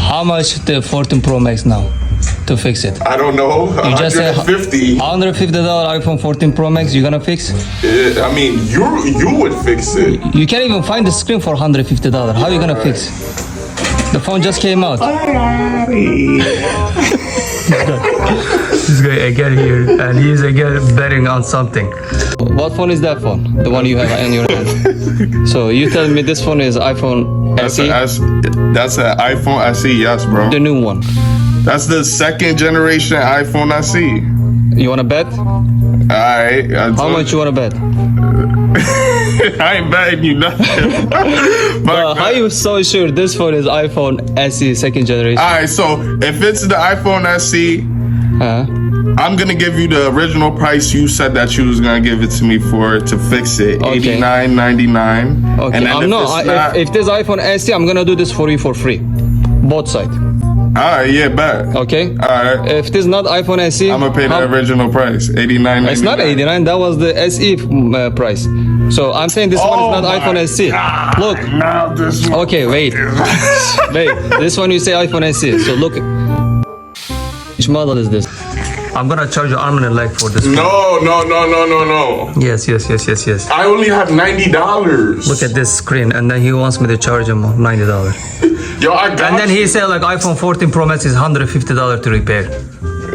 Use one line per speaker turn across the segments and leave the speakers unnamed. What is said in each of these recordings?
How much the 14 Pro Max now to fix it?
I don't know.
You just said
$150.
$150 iPhone 14 Pro Max. You gonna fix?
I mean, you would fix it.
You can't even find the screen for $150. How you gonna fix? The phone just came out. This guy again here, and he's again betting on something. What phone is that phone? The one you have in your hand. So you tell me this phone is iPhone SE?
That's an iPhone SE, yes, bro.
The new one.
That's the second generation iPhone SE.
You wanna bet?
Alright.
How much you wanna bet?
I ain't betting you nothing.
How you so sure this phone is iPhone SE second generation?
Alright, so if it's the iPhone SE, I'm gonna give you the original price you said that you was gonna give it to me for to fix it.
Okay.
$89.99.
Okay.
And then
if this iPhone SE, I'm gonna do this for you for free, both sides.
Alright, yeah, bet.
Okay.
Alright.
If this is not iPhone SE,
I'm gonna pay the original price, $89.99.
It's not 89. That was the SE price. So I'm saying this one is not iPhone SE. Look.
Now this one.
Okay, wait. Wait. This one you say iPhone SE. So look. Which model is this? I'm gonna charge you arm and a leg for this.
No.
Yes.
I only have $90.
Look at this screen, and then he wants me to charge him $90.
Yo, I got
And then he said like iPhone 14 Pro Max is $150 to repair.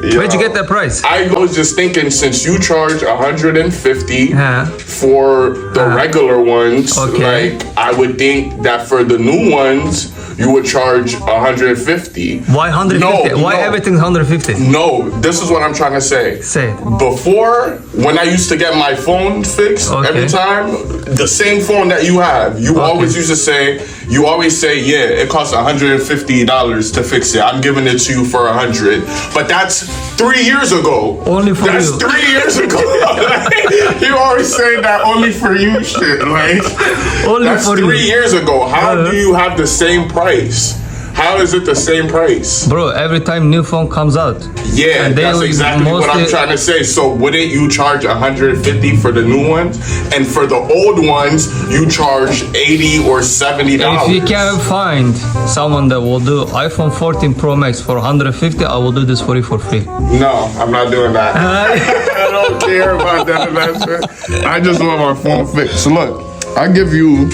Yo,
Where'd you get that price?
I was just thinking, since you charge $150 for the regular ones,
Okay.
like I would think that for the new ones you would charge $150.
Why 150? Why everything's 150?
No, this is what I'm trying to say.
Say it.
Before, when I used to get my phone fixed every time, the same phone that you have, you always used to say, yeah, it costs $150 to fix it. I'm giving it to you for $100. But that's 3 years ago.
Only for
that's
you.
3 years ago. You always say that only for you shit. Like,
Only
that's
for
3
you.
years ago. How do you have the same price? How is it the same price?
Bro, every time new phone comes out.
Yeah,
and
that's exactly what I'm trying to say. So wouldn't you charge $150 for the new ones? And for the old ones, you charge $80 or $70?
If you can find someone that will do iPhone 14 Pro Max for $150, I will do this for you for free.
No, I'm not doing that. I don't care about that investment. I just want my phone fixed. So look, I give you,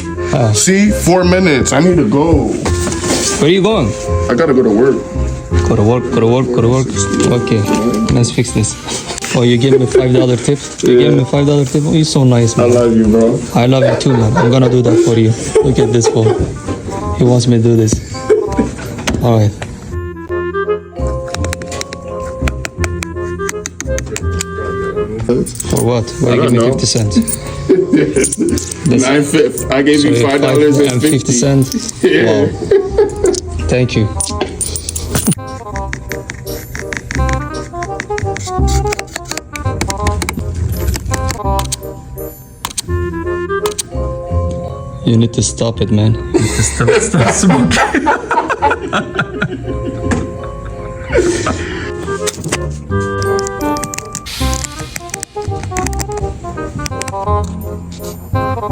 4 minutes. I need to go.
Where are you going?
I gotta go to work.
Go to work. Okay, let's fix this. Oh, you gave me $5 tip? You gave me $5 tip? Oh, you're so nice, man.
I love you, bro.
I love you too, man. I'm gonna do that for you. Look at this phone. He wants me to do this. All right. For what? Why you give me 50 cents?
I gave you $5.50.
Yeah. Wow. Thank you. You need to stop it, man. You need to stop smoking.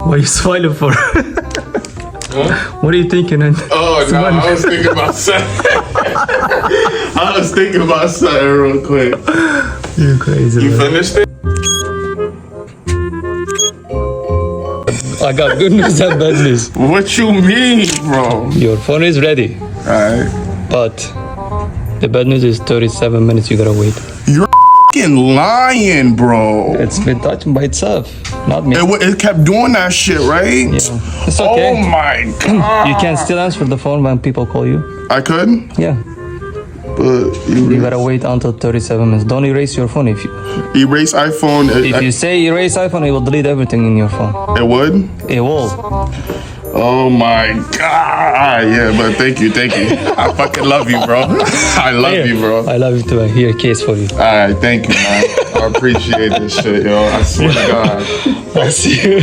What are you smiling for? What are you thinking?
Oh, no, I was thinking about something. I was thinking about something real quick.
You're crazy.
You
man.
finished it?
I got good news and bad news.
What you mean, bro?
Your phone is ready.
Alright.
But the bad news is 37 minutes you gotta wait.
You're lying, bro.
It's been touching by itself, not me.
It kept doing that shit, right?
Yeah. It's okay.
Oh my god.
You can still answer the phone when people call you.
I could?
Yeah.
But
You gotta wait until 37 minutes. Don't erase your phone. If
erase iPhone.
If you say erase iPhone, it will delete everything in your phone.
It would?
It will.
Oh my god. Yeah, but thank you. I fucking love you, bro. I love you, bro.
I love you too. Here, case for you.
Alright, thank you, man. I appreciate this shit, yo. I swear to God.
I'll see you.